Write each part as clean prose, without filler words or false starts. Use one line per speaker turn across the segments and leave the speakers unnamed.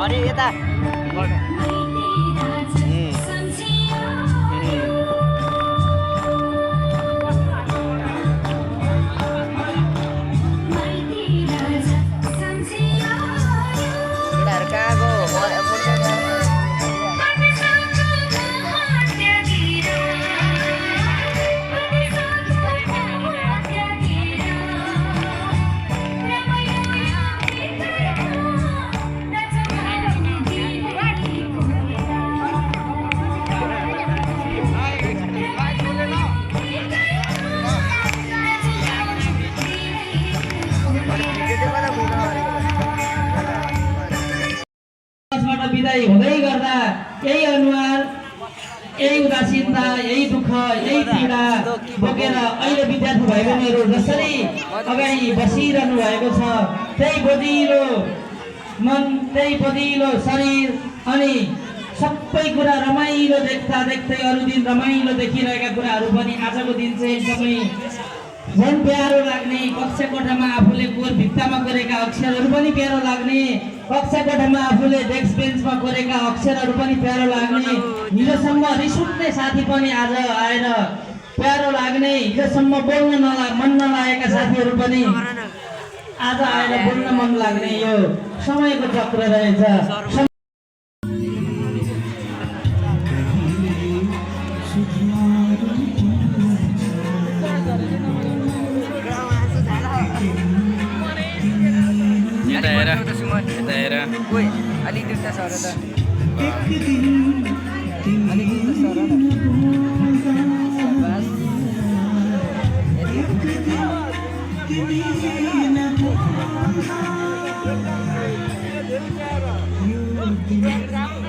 अरे यता
विदाई हुँदै गर्दा यही अनुहार, यही उदासीनता, यही दुःख, यही पीडा बोकेर अहिले विद्यार्थी भाइ बहिनीहरू जसरी अगाडि बसिरहनु भएको छ, त्यही बदिलो मन, त्यही बदिलो शरीर अनि सबै कुरा रमाइलो देख्दा देख्दै अरू दिन रमाइलो देखिरहेका कुराहरू पनि आजको दिन चाहिँ एकदमै झन् प्यारो लाग्ने, कक्षा कोठामा आफूले कोर भित्तामा कोरेका अक्षरहरू पनि प्यारो लाग्ने, कक्षा कोठामा आफूले डेस्क बेन्चमा कोरेका अक्षरहरू पनि प्यारो लाग्ने, हिजोसम्म रिस उठ्ने साथी पनि आज आएर प्यारो लाग्ने, हिजोसम्म बोल्न मन नलागेका साथीहरू पनि आज आएर बोल्न मन लाग्ने यो समयको चक्र रहेछ।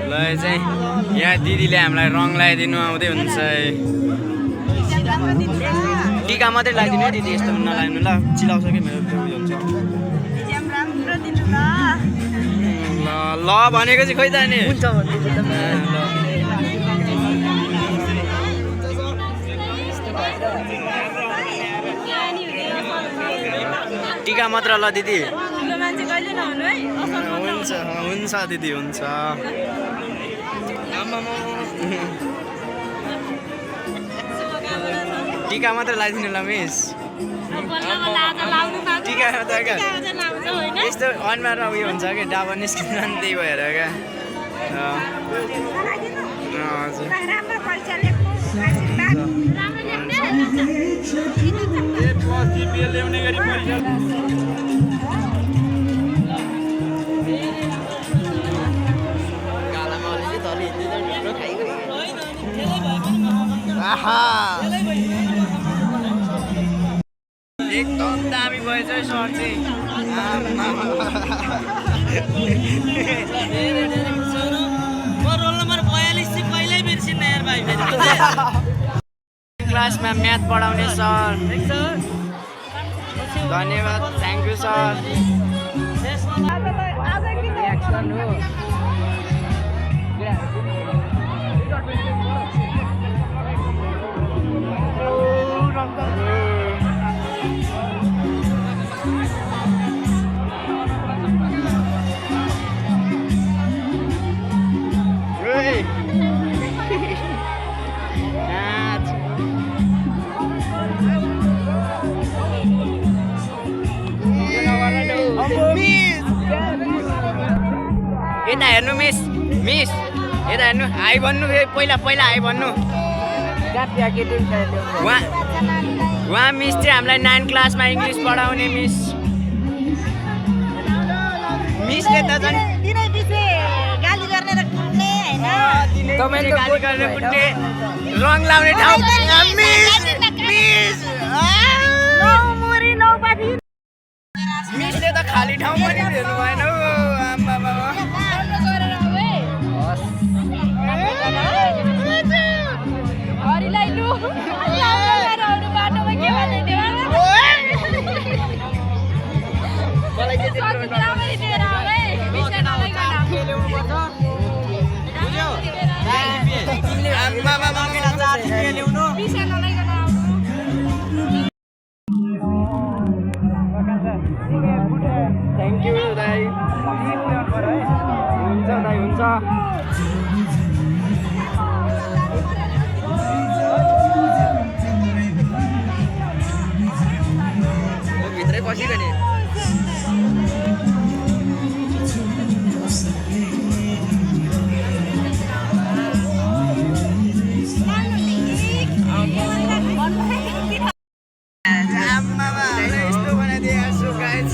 ल चाहिँ यहाँ दिदीले हामीलाई रङ लगाइदिनु आउँदै हुन्छ। टिका मात्रै लगाइदिनु है दिदी, यस्तो नलाग्नु ल, चिलाउँछ कि मेरो उयो हुन्छ। ल ल भनेको चाहिँ खोइ त नि टिका मात्र ल दिदी। हुन्छ हुन्छ दिदी हुन्छ। टिका मात्र लगाइदिनु ल मिस। टिका त क्या यस्तो अनुहारमा उयो हुन्छ क्या, डाबर निस्किन्छ नि, त्यही भएर क्या। हजुर एकदम दामी भएछ है सर चाहिँ। रोल नम्बर 42 चाहिँ कहिल्यै बिर्सिन्न यार भाइ। क्लासमा म्याथ पढाउने सर, धन्यवाद, थ्याङ्क यू सर। यता हेर्नु मिस, मिस यता हेर्नु, हाई भन्नु पहिला पहिला हाई भन्नु। उहाँ मिस चाहिँ हामीलाई 9 क्लासमा इङ्ग्लिस पढाउने मिस। मिसले त झन् तपाईँले गाली गर्ने कुट्ने, रङ लाउने ठाउँ मिस। खाली ठाउँ पनि हेर्नु भएन हौ आम्मा बाबा
हरिलाई लु बाटोमा के भन्दै थियो
मलाई चाहिँ त्यत्रो
राम्ररी लिएर आऊ है बिर्सन नलाइकन
आम्मा बाबा मेरो 4 रुपैयाँ ल्याउनु
बिर्सन नलाइकन आउनु
थ्याङ्क यू दाइ हुन्छ दाइ हुन्छ भित्रै बसिरहने यस्तो बनाइदिएको छु गाइस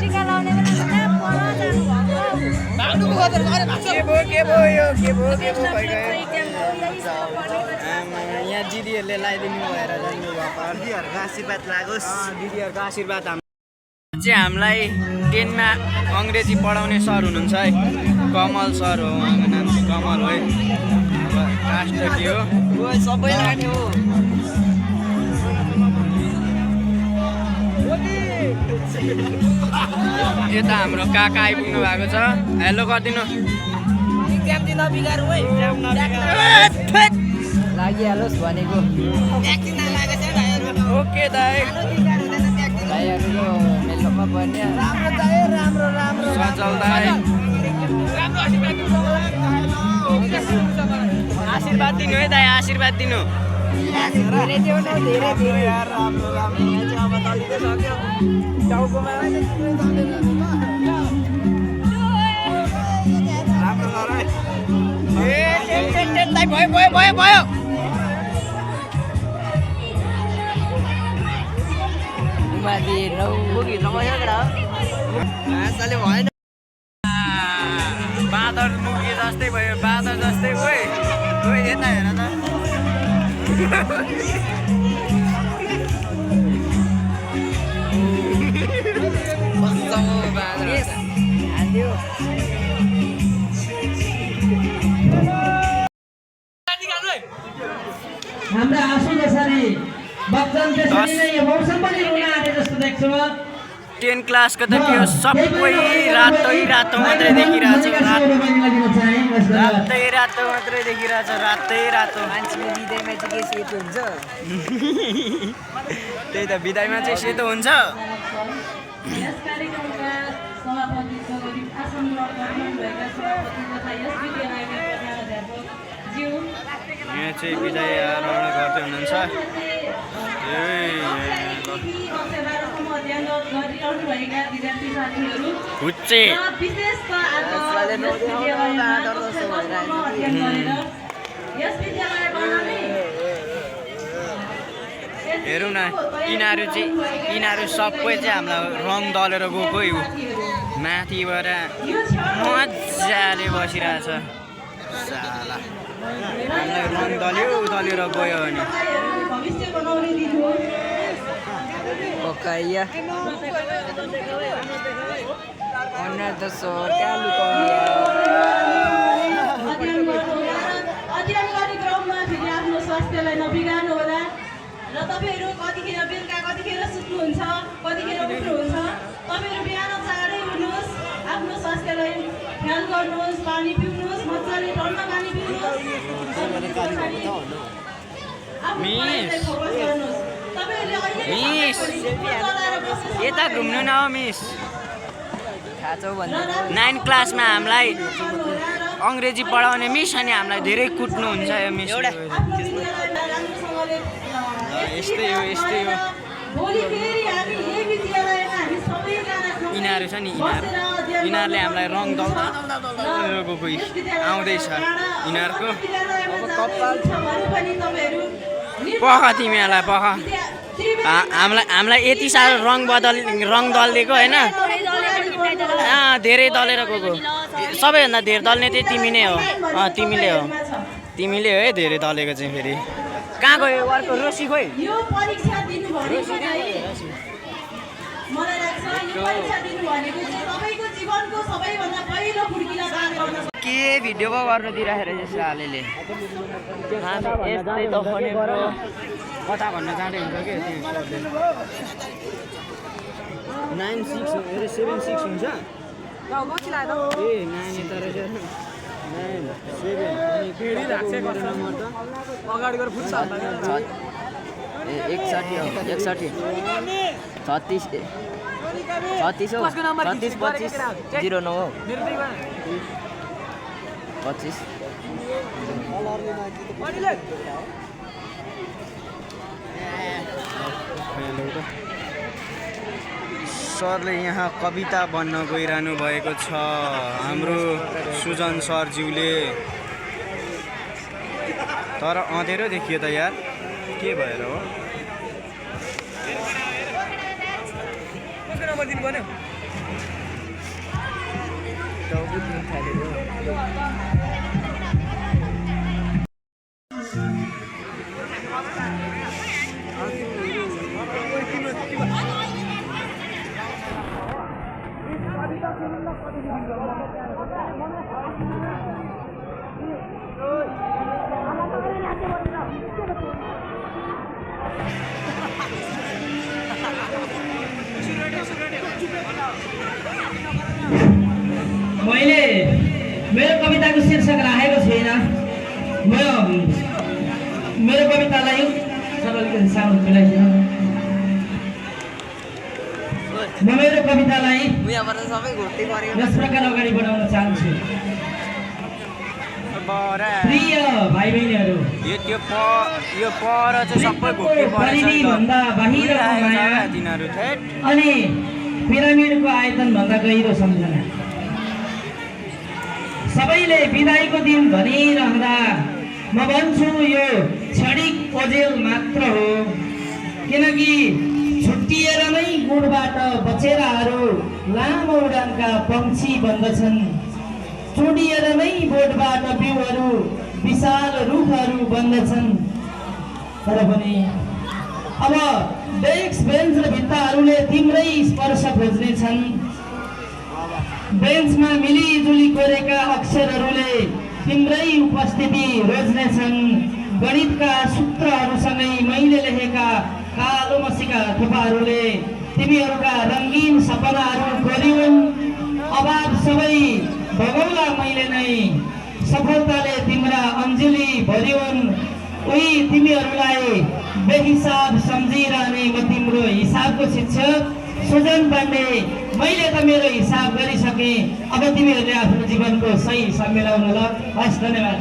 टिका लाउने
के भयो यहाँ दिदीहरूले लगाइदिनु भएर जानुभएको दिदीहरूको आशीर्वाद लागोस् दिदीहरूको आशीर्वाद चाहिँ हामीलाई 10मा अङ्ग्रेजी पढाउने सर हुनुहुन्छ है कमल सर हो उहाँको नाम चाहिँ कमल हो है कास्ट के हो सबै लाने हो यता हाम्रो काका आइपुग्नु भएको छ हेलो गरिदिनु इक्जाम दिन बिगारौ है लागिहालोस् भनेको ओके दाइ दाइहरुको मेलमा बन्ने राम्रो सजल दाइ आशीर्वाद दिनु है दाइ आशीर्वाद दिनु धेरै देऊ न धेरै यार राम्रो यहाँ चाहिँ अब तलिदै सक्यो टाउकोमा राम्रो गर ए दाइ भयो माथि नौ पुगी नभयो केटा आसाले भएन बाँदर मुगी जस्तै भयो बाँदर जस्तै ओइ यता हेर त
हाम्रा आँसु जसरी बच्चन त्यसरी नै यो मौसम पनि रुन आँटे जस्तो देख्छु म
10 क्लासको त त्यो सबै रातो मात्रै देखिरहेछ रातो मात्रै देखिरहेछ रातो मान्छेको बिदाइमा चाहिँ के सेतो हुन्छ त्यही त बिदाइमा चाहिँ सेतो हुन्छ
यस कार्यक्रमका सभापति सभापति आसन ग्रहण गर्नुभएका सभापति तथा यस विद्यालयका प्रधानाध्यापक ज्यू
यहाँ चाहिँ विदाय आरोहण गर्दै हुनुहुन्छ हुच्चे हेरौँ न यिनीहरू सबै चाहिँ हामीलाई रङ दलेर गएको हो माथिबाट मजाले बसिरहेछ साला हामीलाई रङ दलेर गयो भने पकाइया अन्य त सर क्या लुकाउनु
अध्ययन कार्यक्रममा फेरि आफ्नो स्वास्थ्यलाई नबिगार्नु होला र तपाईँहरू कतिखेर बेलुका कतिखेर सुत्नुहुन्छ कतिखेर उठ्नुहुन्छ तपाईँहरू बिहान चाँडै उठ्नुहोस् आफ्नो स्वास्थ्यलाई ख्याल गर्नुहोस् पानी पिउनुहोस् मजाले ठन्डा पानी पिउनुहोस्
मिस यता घुम्नु न हो मिस थाहा छ भन्दा 9 क्लासमा हामीलाई अङ्ग्रेजी पढाउने मिस अनि हामीलाई धेरै कुट्नुहुन्छ यो मिस यस्तै हो यिनीहरू छ नि यिनीहरूले हामीलाई रङ दल्दा गएको आउँदैछ यिनीहरूको पख तिमीहरूलाई पख हामीलाई यति साह्रो रङ दलिदिएको होइन धेरै दलेर गएको सबैभन्दा धेरै दल्ने चाहिँ तिमी नै हो तिमीले हो है धेरै दलेको चाहिँ फेरि कहाँ गयो अर्को रोसी खोइ
यो परीक्षा दिनु भनेको चाहिँ मलाई लाग्छ यो परीक्षा दिनु भनेको चाहिँ तपाईँको जीवनको सबैभन्दा पहिलो खुड्किला पार गर्न
के भिडियो पो गर्नु दिइराखेर जस्तो हालेले यस्तै त भने ब्रो कता भन्न जाँदै हुन्छ के 9-6 हुन्छ ए 9 यता रहेछ 9-7 अनि पेडी राख्छ नम्बर त अगाडि गएर फुट्छ 61 36 हो 36 25 09 हो 25 सरले यहाँ कविता भन्न गइरहनु भएको छ हाम्रो सुजन सरज्यूले तर अँधेरो देखियो त यार के भएर हो
मैले मेरो कविताको शीर्षक राखेको छैन मेरो कवितालाई अलिकति साउन्ड मिलाइदिनु म मेरो कवितालाई यस प्रकार अगाडि बढाउन चाहन्छु प्रिय भाइ बहिनीहरू
यो पर चाहिँ सबै घोक्टी
भन्दा बाहिरको माया अनि पिरामिडको आयतन भन्दा गहिरो सम्झना सबैले बिदाईको दिन भनिरहँदा म भन्छु यो क्षणिक ओझेल मात्र हो किनकि छुट्टिएर नै गुणबाट बचेराहरू लामो उडानका पक्षी बन्दछन् चुडिएर नै बोटबाट बिउहरू विशाल रुखहरू बन्दछन् तर पनि अब डेस्क बेन्च र भित्ताहरूले तिम्रै स्पर्श खोज्नेछन् बेन्चमा मिलिजुली कोरेका अक्षरहरूले तिम्रै उपस्थिति रोज्नेछन् गणितका सूत्रहरूसँगै मैले लेखेका कालो मसीका थोपाहरूले तिमीहरूका रङ्गीन सपनाहरू गरिन् अभाव सबै भगौला मैले नै सफलताले तिम्रा अञ्जली भरिउन् उही तिमीहरूलाई बेहिसाब सम्झिरहने म तिम्रो हिसाबको शिक्षक सुजन पाण्डे मैले त मेरो हिसाब गरिसकेँ अब तिमीहरूले आफ्नो जीवनको सही हिसाब मिलाउनु ल हस् धन्यवाद